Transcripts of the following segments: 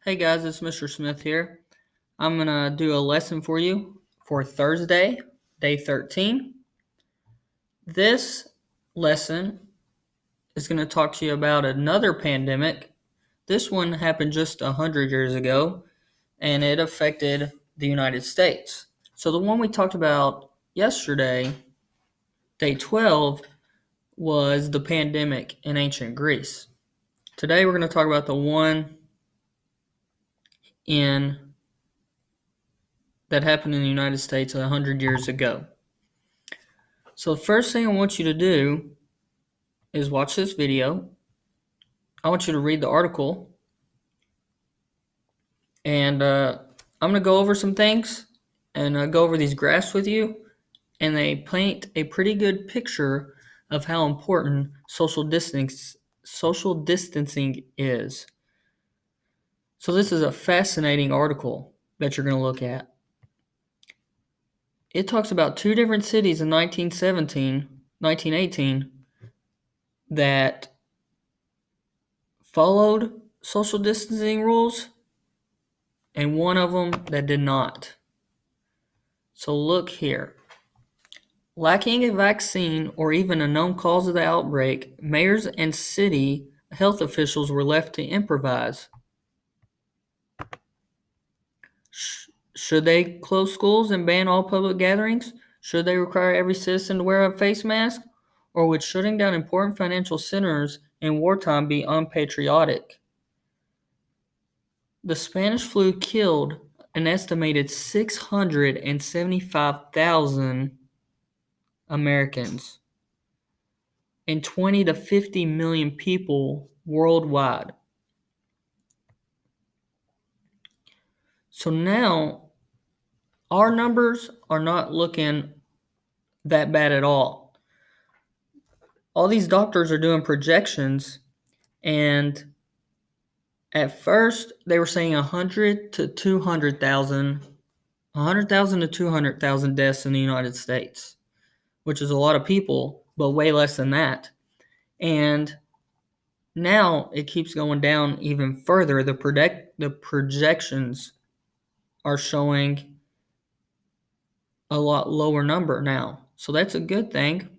Hey guys, it's Mr. Smith here. I'm going to do a lesson for you for Thursday, day 13. This lesson is going to talk to you about another pandemic. This one happened just 100 years ago, and it affected the United States. So the one we talked about yesterday, day 12, was the pandemic in ancient Greece. Today we're going to talk about the one in that happened in the United States 100 years ago. So the first thing I want you to do is watch this video. I want you to read the article, and I'm going to go over some things and go over these graphs with you, and they paint a pretty good picture of how important social distancing is. So this is a fascinating article that you're going to look at. It talks about two different cities in 1918, that followed social distancing rules and one of them that did not. So look here. Lacking a vaccine or even a known cause of the outbreak, mayors and city health officials were left to improvise. Should they close schools and ban all public gatherings? Should they require every citizen to wear a face mask? Or would shutting down important financial centers in wartime be unpatriotic? The Spanish flu killed an estimated 675,000 Americans and 20 to 50 million people worldwide. So now our numbers are not looking that bad at all. All these doctors are doing projections, and at first they were saying 100,000 to 200,000 deaths in the United States, which is a lot of people, but way less than that. And now it keeps going down even further. The projections are showing a lot lower number now. So that's a good thing.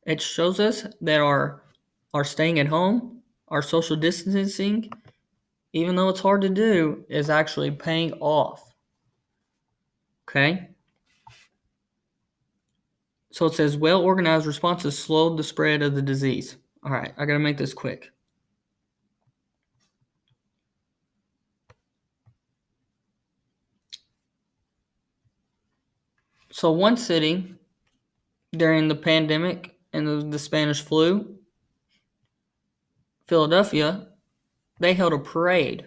It shows us that our staying at home, our social distancing, even though it's hard to do, is actually paying off. Okay? So it says well-organized responses slowed the spread of the disease. All right, I got to make this quick. So one city during the pandemic and the Spanish flu, Philadelphia, they held a parade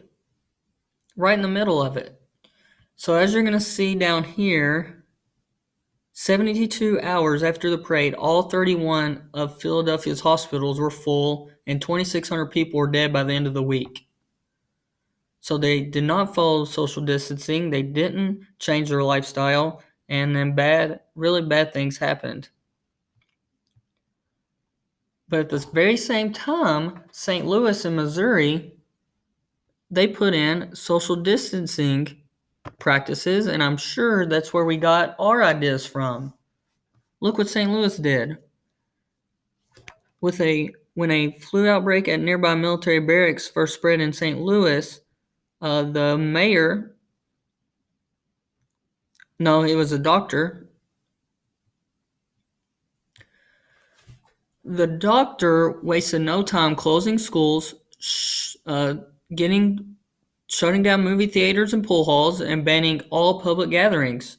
right in the middle of it. So as you're going to see down here, 72 hours after the parade, all 31 of Philadelphia's hospitals were full and 2,600 people were dead by the end of the week. So they did not follow social distancing, they didn't change their lifestyle, and then really bad things happened. But at the very same time, St. Louis in Missouri, they put in social distancing practices, and I'm sure that's where we got our ideas from. Look what St. Louis did. When a flu outbreak at nearby military barracks first spread in St. Louis, the mayor, no, he was a doctor. The doctor wasted no time closing schools, shutting down movie theaters and pool halls, and banning all public gatherings.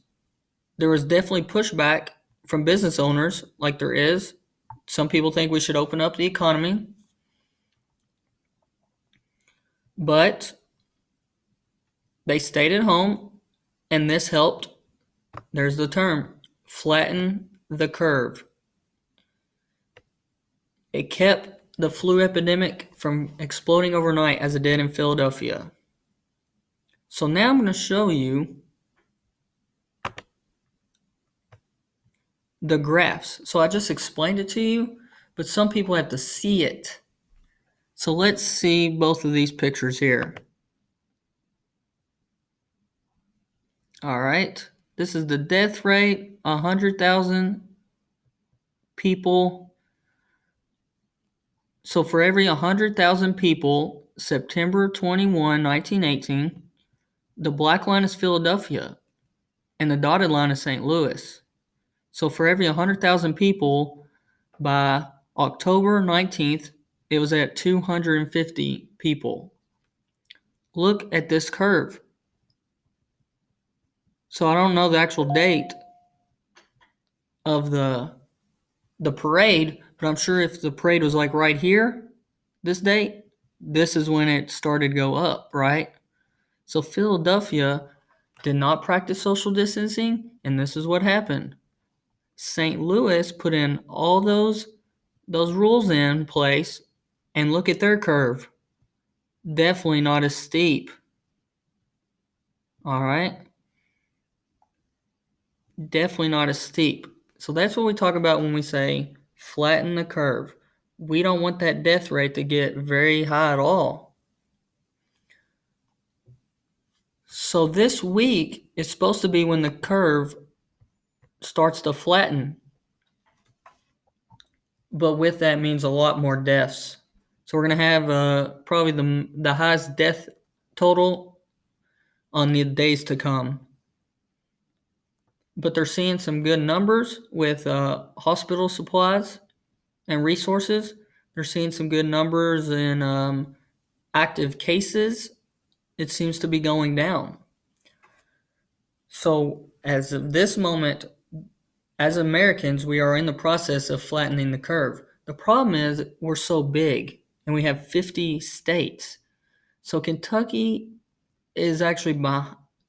There was definitely pushback from business owners, like there is. Some people think we should open up the economy. But they stayed at home, and this helped. There's the term, flatten the curve. It kept the flu epidemic from exploding overnight as it did in Philadelphia. So now I'm going to show you the graphs. So I just explained it to you, but some people have to see it. So let's see both of these pictures here. All right. This is the death rate, 100,000 people. So for every 100,000 people, September 21, 1918, the black line is Philadelphia and the dotted line is St. Louis. So for every 100,000 people, by October 19th, it was at 250 people. Look at this curve. So I don't know the actual date of the parade, but I'm sure if the parade was like right here, this date, this is when it started to go up, right? So Philadelphia did not practice social distancing, and this is what happened. St. Louis put in all those rules in place, and look at their curve. Definitely not as steep. All right? Definitely not as steep. So that's what we talk about when we say flatten the curve. We don't want that death rate to get very high at all. So this week is supposed to be when the curve starts to flatten. But with that means a lot more deaths. So we're going to have probably the highest death total on the days to come. But they're seeing some good numbers with hospital supplies and resources. They're seeing some good numbers in active cases. It seems to be going down. So as of this moment, as Americans, we are in the process of flattening the curve. The problem is we're so big and we have 50 states. So Kentucky is actually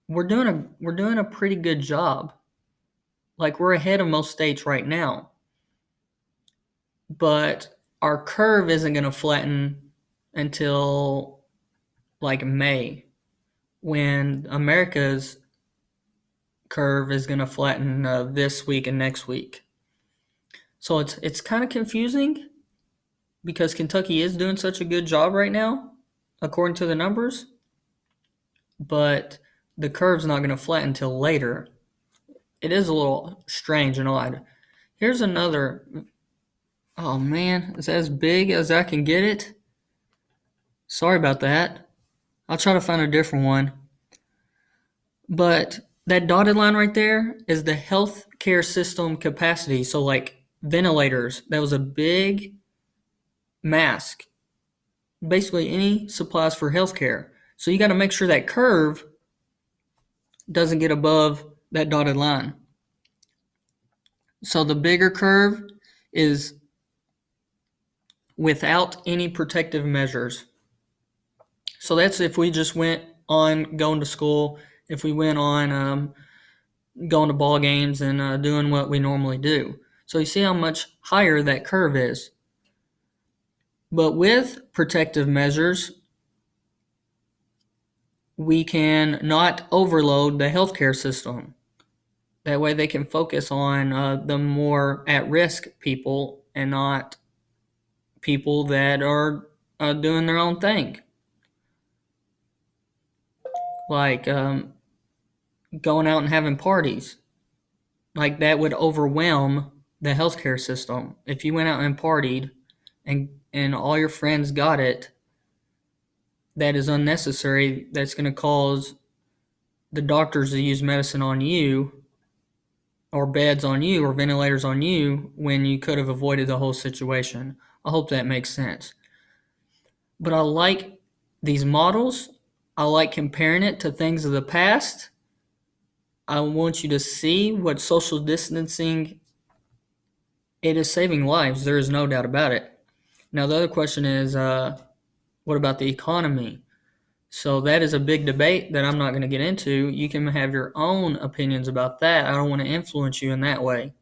we're doing a pretty good job. Like we're ahead of most states right now. But our curve isn't going to flatten until like May, when America's curve is going to flatten this week and next week. So it's kind of confusing because Kentucky is doing such a good job right now, according to the numbers, but the curve's not going to flatten until later. It is a little strange and odd. Here's another. Oh man, is that as big as I can get it? Sorry about that. I'll try to find a different one. But that dotted line right there is the healthcare system capacity. So like ventilators, that was a big mask. Basically any supplies for healthcare. So you got to make sure that curve doesn't get above that dotted line. So the bigger curve is without any protective measures. So that's if we just went on going to school, if we went on going to ball games and doing what we normally do. So you see how much higher that curve is. But with protective measures, we can not overload the healthcare system. That way they can focus on the more at-risk people and not people that are doing their own thing. Like going out and having parties. Like that would overwhelm the healthcare system. If you went out and partied and all your friends got it, that is unnecessary. That's going to cause the doctors to use medicine on you, or beds on you, or ventilators on you, when you could have avoided the whole situation. I hope that makes sense. But I like these models. I like comparing it to things of the past. I want you to see what social distancing, it is saving lives. There is no doubt about it. Now, the other question is, what about the economy? So that is a big debate that I'm not going to get into. You can have your own opinions about that. I don't want to influence you in that way.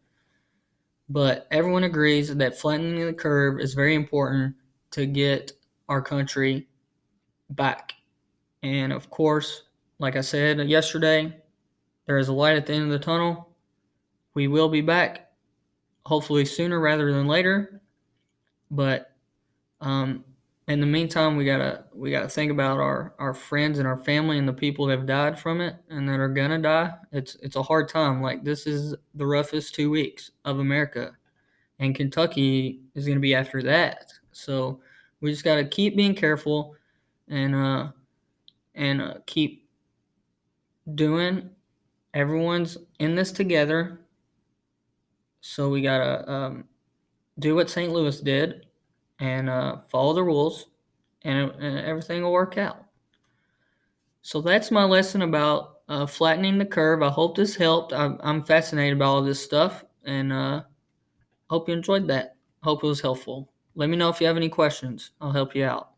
But everyone agrees that flattening the curve is very important to get our country back. And of course, like I said yesterday, there is a light at the end of the tunnel. We will be back, hopefully sooner rather than later. But In the meantime, we gotta think about our friends and our family and the people that have died from it and that are gonna die. It's a hard time. Like, this is the roughest 2 weeks of America, and Kentucky is gonna be after that. So we just gotta keep being careful and keep doing. Everyone's in this together, so we gotta do what St. Louis did and follow the rules, and everything will work out. So that's my lesson about flattening the curve. I hope this helped. I'm fascinated by all this stuff, and hope you enjoyed that. Hope it was helpful. Let me know if you have any questions. I'll help you out.